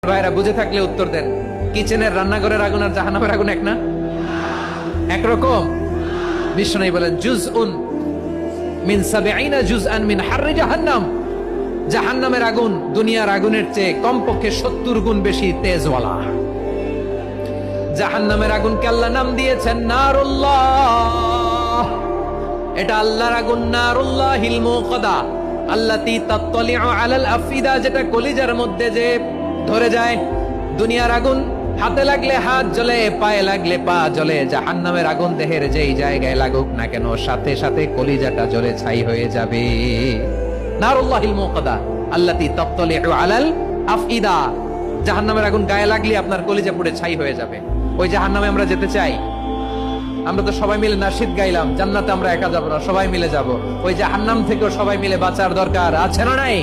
ভাইরা বুঝে থাকলে উত্তর দেন। কিচেনের রান্নাঘরের আগুন আর জাহান্নামের আগুন এক না? একরকম? বিষ্ণু বলেন জুজউন মিন ৭০ জুজআন মিন হাররি জাহান্নাম। জাহান্নামের আগুন দুনিয়ার আগুনের চেয়ে কমপক্ষে ৭০ গুণ বেশি তেজওয়ালা। জাহান্নামের আগুনকে আল্লাহ নাম দিয়েছেন নারুল্লাহ। এটা আল্লাহর আগুন, নারুল্লাহিল মুকাদা আল্লাতী তাত্তালিউ আলাল আফিদা, যেটা কলিজার মধ্যে যে ধরে যায়। দুনিয়ার আগুন হাতে লাগলে হাত জ্বলে, পায়ে লাগলে পা জ্বলে। জাহান্নামের আগুন দেহের যেই জায়গায় লাগুক না কেন সাথে সাথে কলিজাটা জ্বলে ছাই হয়ে যাবে। নারুল্লাহিল মুকাদা আল্লাতী তাত্তালিউ আলাল আফিদা। জাহান্নামের আগুন গায়ে লাগলে আপনার কলিজা পুড়ে ছাই হয়ে যাবে। ওই জাহান্নামে আমরা যেতে চাই? আমরা তো সবাই মিলে নাশিদ গাইলাম, জান্নাতে আমরা একা যাব না, সবাই মিলে যাব। ওই জাহান্নাম থেকেও সবাই মিলে বাঁচার দরকার আছে না নাই?